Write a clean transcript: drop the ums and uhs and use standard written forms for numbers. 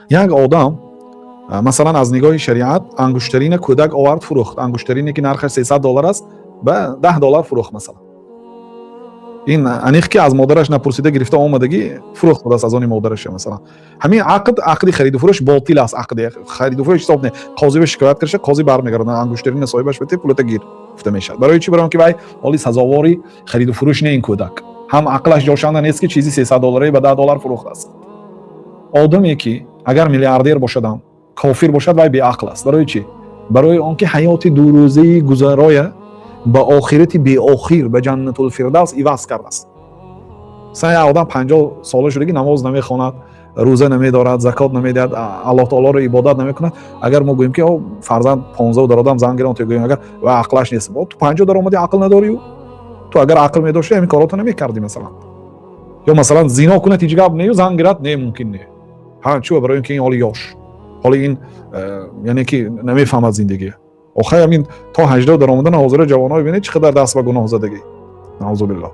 یک آدم مثلا از نگاه شریعت انگشترین کودک آورد فروخت، انگشترینی که نرخش $300 است به $10 فروخت مثلا. این انیخ که از مادرش نپرسیده گرفته آمدگی فروخت خود است از آن مادرش. مثلا همین عقد خرید و فروش باطل است. عقد خرید و فروش حساب نه. قاضی به شکایت کرده، قاضی برمیگردونه انگشترین صاحبش بده پولت گیر گفته میشه. برای چی؟ برای اینکه وای حالی سزاواری خرید و فروش نه این کودک. هم عقلش جوشانده نیست که چیزی $300 به $10 فروخته است. آدمی که اگر میلیاردر باشد کافر باشد وای بی عقل است. برای چی؟ برای آنکه حیات دو روزه گذرای با آخرت بی آخر به جنت الفردوس عوض کرده است. مثلا آدم 50 ساله شده که نماز نمیخواند، روزه نمیدارد، زکات نمیدهد، الله تعالی رو عبادت نمیکند. اگر ما گوییم که فرزند 15 در آدم زنگ گرفت، گوییم اگر و عقلش نیست، تو 50 در اومدی عقل نداری؟ تو اگر عقل می‌داشتی همین کاراتو نمی‌کردی. مثلا یا مثلا زنا کنه هیچ گپ نه، زنگ گرفت نه ممکن نه. ها چوه؟ برای اینکه این حالی یاش حالی این یعنی که نمیفهمد زندگی. آخه همین تا 18 در اومدن حاضر جوانای ببینید چقدر دست به گناه زدگی. نعوذ بالله.